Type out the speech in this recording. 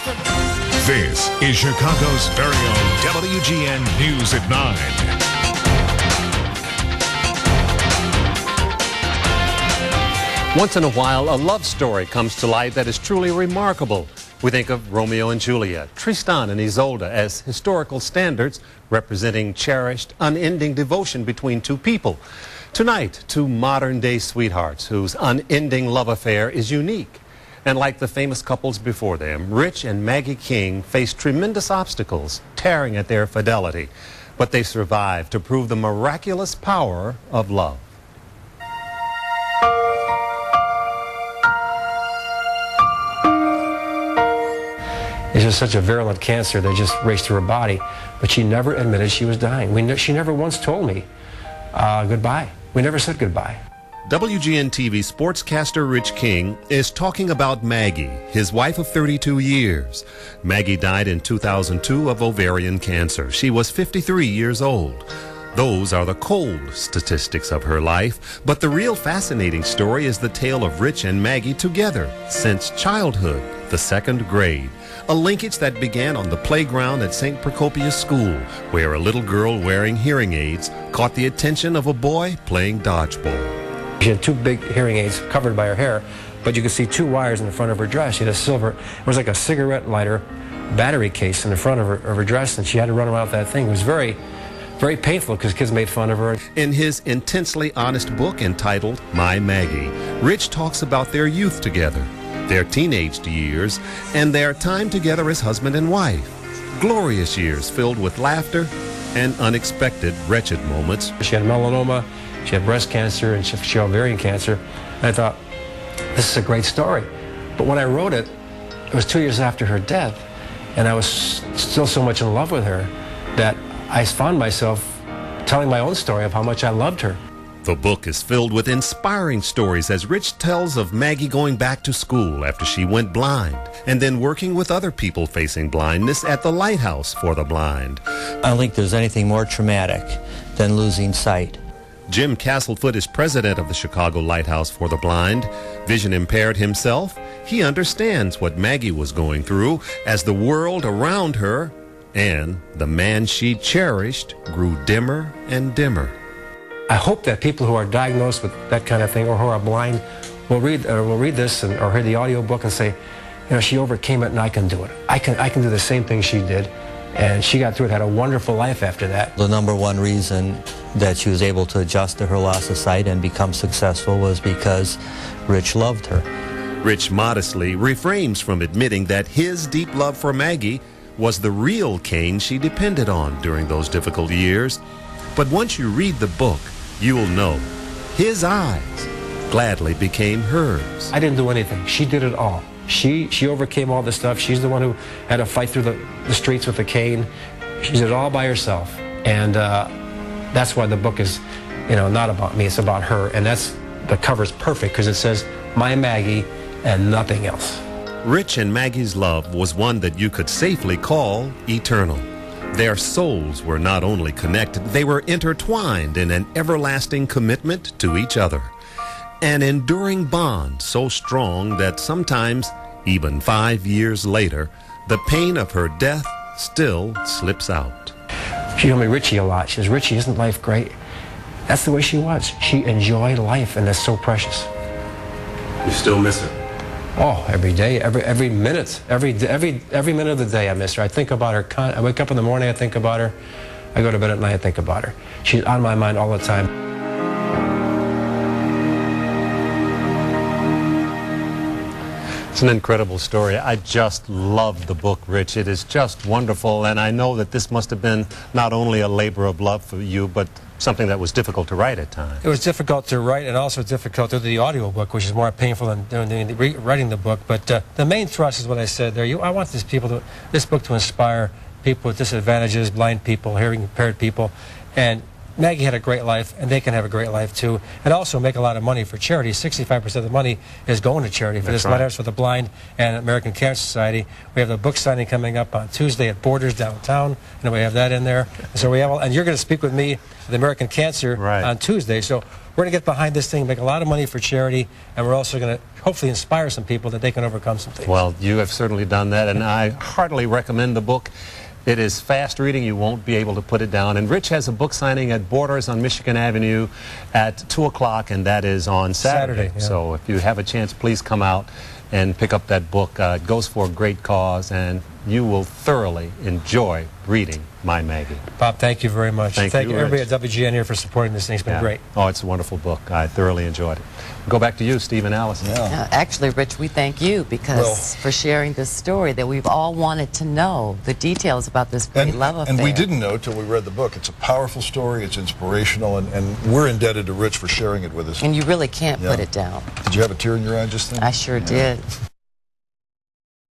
This is Chicago's very own WGN News at 9. Once in a while, a love story comes to light that is truly remarkable. We think of Romeo and Juliet, Tristan and Isolde as historical standards representing cherished, unending devotion between two people. Tonight, two modern-day sweethearts whose unending love affair is unique. And like the famous couples before them, Rich and Maggie King faced tremendous obstacles, tearing at their fidelity. But they survived to prove the miraculous power of love. It's just such a virulent cancer that just raced through her body. But she never admitted she was dying. She never once told me goodbye. We never said goodbye. WGN TV sportscaster Rich King is talking about Maggie, his wife of 32 years. Maggie died in 2002 of ovarian cancer. She was 53 years old. Those are the cold statistics of her life, but the real fascinating story is the tale of Rich and Maggie together since childhood, the second grade. A linkage that began on the playground at St. Procopius School, where a little girl wearing hearing aids caught the attention of a boy playing dodgeball. She had two big hearing aids covered by her hair, but you could see two wires in the front of her dress. She had a silver, it was like a cigarette lighter battery case in the front of her dress, and she had to run around with that thing. It was very, very painful because kids made fun of her. In his intensely honest book entitled My Maggie, Rich talks about their youth together, their teenage years, and their time together as husband and wife. Glorious years filled with laughter and unexpected wretched moments. She had melanoma, she had breast cancer, and she had ovarian cancer. And I thought, this is a great story. But when I wrote it, it was 2 years after her death, and I was still so much in love with her that I found myself telling my own story of how much I loved her. The book is filled with inspiring stories as Rich tells of Maggie going back to school after she went blind and then working with other people facing blindness at the Lighthouse for the Blind. I don't think there's anything more traumatic than losing sight. Jim Castlefoot is president of the Chicago Lighthouse for the Blind. Vision impaired himself, he understands what Maggie was going through as the world around her and the man she cherished grew dimmer and dimmer. I hope that people who are diagnosed with that kind of thing or who are blind will read this or hear the audio book and say, you know, she overcame it and I can do it. I can do the same thing she did. And she got through it, had a wonderful life after that. The number one reason that she was able to adjust to her loss of sight and become successful was because Rich loved her. Rich modestly refrains from admitting that his deep love for Maggie was the real cane she depended on during those difficult years. But once you read the book, you will know his eyes gladly became hers. I didn't do anything. She did it all. She overcame all this stuff. She's the one who had to fight through the streets with a cane. She did it all by herself. And that's why the book is, you know, not about me. It's about her. And the cover's perfect because it says, My Maggie and nothing else. Rich and Maggie's love was one that you could safely call eternal. Their souls were not only connected, they were intertwined in an everlasting commitment to each other. An enduring bond so strong that sometimes, even 5 years later, the pain of her death still slips out. She told me Richie a lot. She says, Richie, isn't life great? That's the way she was. She enjoyed life, and that's so precious. You still miss her? Oh, every day, every minute, every minute of the day I miss her. I think about her. I wake up in the morning, I think about her. I go to bed at night, I think about her. She's on my mind all the time. It's an incredible story. I just love the book, Rich. It is just wonderful, and I know that this must have been not only a labor of love for you, but something that was difficult to write at times. It was difficult to write and also difficult to do the audio book, which is more painful than writing the book. But the main thrust is what I said there. I want this book to inspire people with disadvantages, blind people, hearing impaired people, and Maggie had a great life, and they can have a great life too, and also make a lot of money for charity. 65% of the money is going to charity for this Letters for the Blind and American Cancer Society. We have the book signing coming up on Tuesday at Borders downtown, and we have that in there. And so we have, and you're going to speak with me at the American Cancer on Tuesday. So we're going to get behind this thing, make a lot of money for charity, and we're also going to hopefully inspire some people that they can overcome some things. Well, you have certainly done that, and I heartily recommend the book. It is fast reading. You won't be able to put it down. And Rich has a book signing at Borders on Michigan Avenue at 2 o'clock, and that is on Saturday. Yeah. So if you have a chance, please come out and pick up that book. It goes for a great cause, and you will thoroughly enjoy reading My Maggie. Bob, thank you very much. Thank you, everybody at WGN here for supporting this thing. It's been great. Oh, it's a wonderful book. I thoroughly enjoyed it. Go back to you, Steve and Allison. Actually, Rich, we thank you because for sharing this story that we've all wanted to know, the details about this great love affair. And we didn't know till we read the book. It's a powerful story, it's inspirational, and we're indebted to Rich for sharing it with us. And you really can't put it down. Did you have a tear in your eye just then? I sure did.